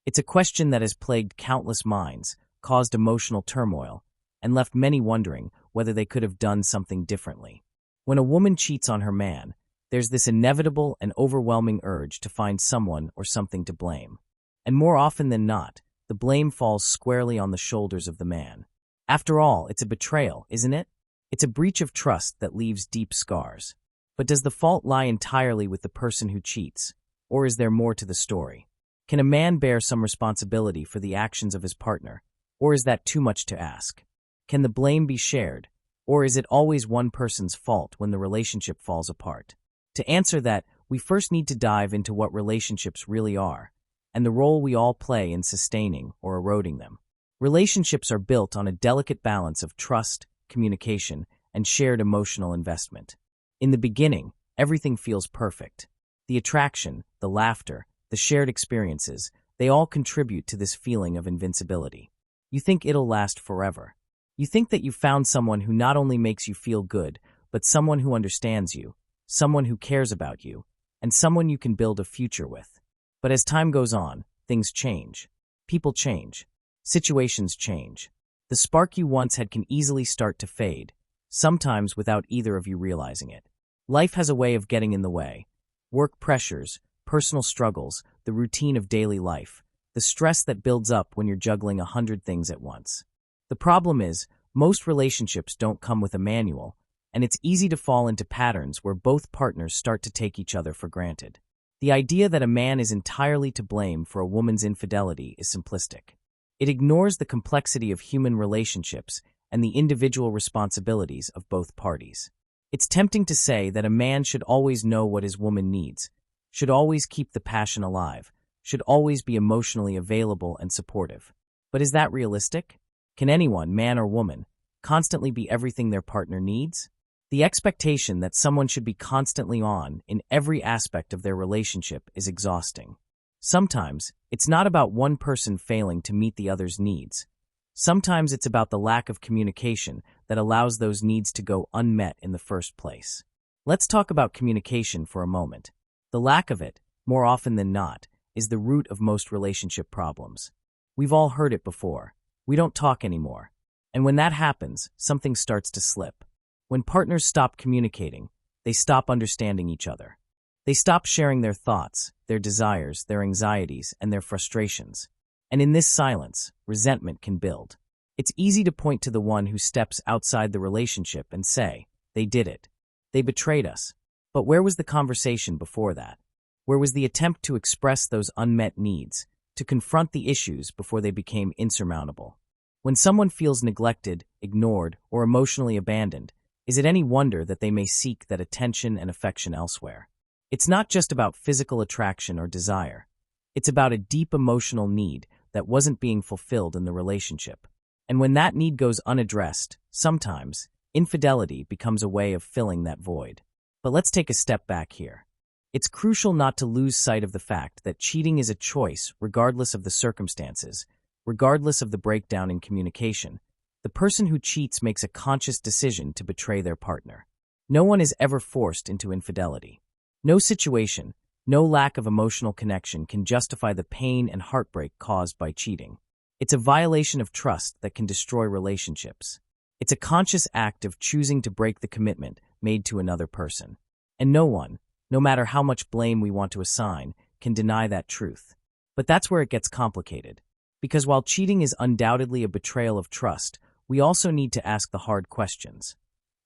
It's a question that has plagued countless minds, caused emotional turmoil, and left many wondering whether they could have done something differently. When a woman cheats on her man, there's this inevitable and overwhelming urge to find someone or something to blame. And more often than not, the blame falls squarely on the shoulders of the man. After all, it's a betrayal, isn't it? It's a breach of trust that leaves deep scars. But does the fault lie entirely with the person who cheats, or is there more to the story? Can a man bear some responsibility for the actions of his partner, or is that too much to ask? Can the blame be shared, or is it always one person's fault when the relationship falls apart? To answer that, we first need to dive into what relationships really are, and the role we all play in sustaining or eroding them. Relationships are built on a delicate balance of trust, communication, and shared emotional investment. In the beginning, everything feels perfect. The attraction, the laughter, the shared experiences, they all contribute to this feeling of invincibility. You think it'll last forever. You think that you found someone who not only makes you feel good, but someone who understands you, someone who cares about you, and someone you can build a future with. But as time goes on, things change. People change. Situations change. The spark you once had can easily start to fade, sometimes without either of you realizing it. Life has a way of getting in the way. Work pressures, personal struggles, the routine of daily life, the stress that builds up when you're juggling 100 things at once. The problem is, most relationships don't come with a manual, and it's easy to fall into patterns where both partners start to take each other for granted. The idea that a man is entirely to blame for a woman's infidelity is simplistic. It ignores the complexity of human relationships and the individual responsibilities of both parties. It's tempting to say that a man should always know what his woman needs, should always keep the passion alive, should always be emotionally available and supportive. But is that realistic? Can anyone, man or woman, constantly be everything their partner needs? The expectation that someone should be constantly on in every aspect of their relationship is exhausting. Sometimes, it's not about one person failing to meet the other's needs. Sometimes it's about the lack of communication that allows those needs to go unmet in the first place. Let's talk about communication for a moment. The lack of it, more often than not, is the root of most relationship problems. We've all heard it before. We don't talk anymore. And when that happens, something starts to slip. When partners stop communicating, they stop understanding each other. They stop sharing their thoughts, their desires, their anxieties, and their frustrations. And in this silence, resentment can build. It's easy to point to the one who steps outside the relationship and say, they did it. They betrayed us. But where was the conversation before that? Where was the attempt to express those unmet needs, to confront the issues before they became insurmountable? When someone feels neglected, ignored, or emotionally abandoned, is it any wonder that they may seek that attention and affection elsewhere? It's not just about physical attraction or desire. It's about a deep emotional need that wasn't being fulfilled in the relationship. And when that need goes unaddressed, sometimes, infidelity becomes a way of filling that void. But let's take a step back here. It's crucial not to lose sight of the fact that cheating is a choice regardless of the circumstances, regardless of the breakdown in communication. The person who cheats makes a conscious decision to betray their partner. No one is ever forced into infidelity. No situation, no lack of emotional connection can justify the pain and heartbreak caused by cheating. It's a violation of trust that can destroy relationships. It's a conscious act of choosing to break the commitment made to another person. And no one, no matter how much blame we want to assign, can deny that truth. But that's where it gets complicated. Because while cheating is undoubtedly a betrayal of trust, we also need to ask the hard questions.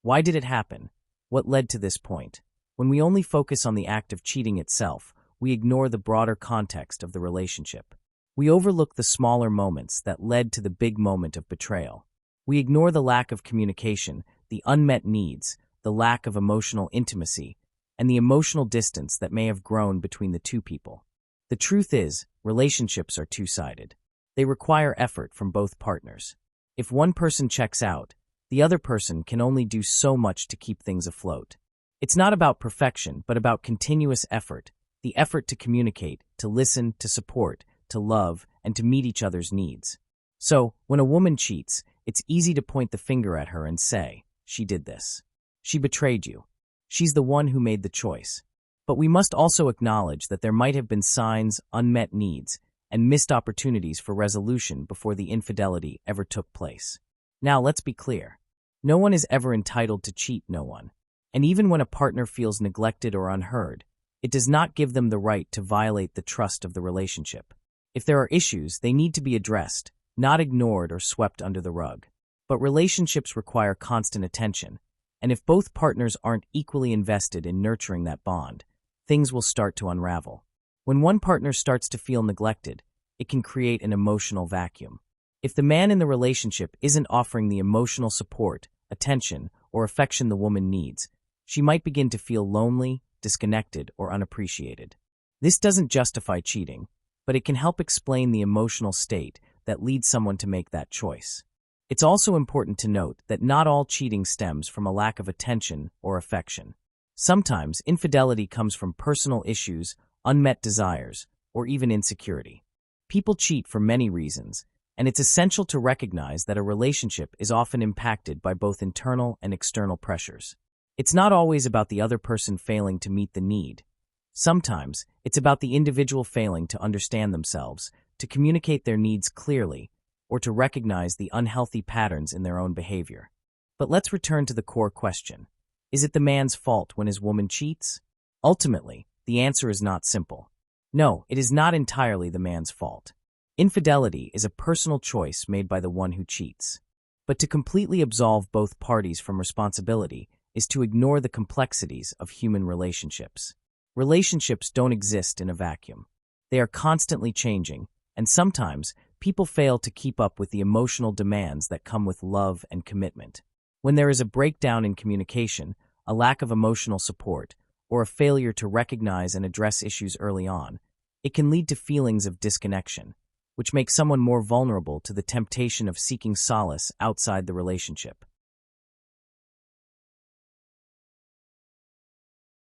Why did it happen? What led to this point? When we only focus on the act of cheating itself, we ignore the broader context of the relationship. We overlook the smaller moments that led to the big moment of betrayal. We ignore the lack of communication, the unmet needs, the lack of emotional intimacy, and the emotional distance that may have grown between the two people. The truth is, relationships are two-sided. They require effort from both partners. If one person checks out, the other person can only do so much to keep things afloat. It's not about perfection, but about continuous effort, the effort to communicate, to listen, to support, to love, and to meet each other's needs. So, when a woman cheats, it's easy to point the finger at her and say, she did this. She betrayed you. She's the one who made the choice. But we must also acknowledge that there might have been signs, unmet needs, and missed opportunities for resolution before the infidelity ever took place. Now, let's be clear. No one is ever entitled to cheat no one. And even when a partner feels neglected or unheard, it does not give them the right to violate the trust of the relationship. If there are issues, they need to be addressed, not ignored or swept under the rug. But relationships require constant attention, and if both partners aren't equally invested in nurturing that bond, things will start to unravel. When one partner starts to feel neglected, it can create an emotional vacuum. If the man in the relationship isn't offering the emotional support, attention, or affection the woman needs, she might begin to feel lonely, disconnected, or unappreciated. This doesn't justify cheating, but it can help explain the emotional state that leads someone to make that choice. It's also important to note that not all cheating stems from a lack of attention or affection. Sometimes infidelity comes from personal issues, unmet desires, or even insecurity. People cheat for many reasons, and it's essential to recognize that a relationship is often impacted by both internal and external pressures. It's not always about the other person failing to meet the need. Sometimes, it's about the individual failing to understand themselves, to communicate their needs clearly, or to recognize the unhealthy patterns in their own behavior. But let's return to the core question. Is it the man's fault when his woman cheats? Ultimately, the answer is not simple. No, it is not entirely the man's fault. Infidelity is a personal choice made by the one who cheats. But to completely absolve both parties from responsibility is to ignore the complexities of human relationships. Relationships don't exist in a vacuum. They are constantly changing, and sometimes people fail to keep up with the emotional demands that come with love and commitment. When there is a breakdown in communication, a lack of emotional support, or a failure to recognize and address issues early on, it can lead to feelings of disconnection, which makes someone more vulnerable to the temptation of seeking solace outside the relationship.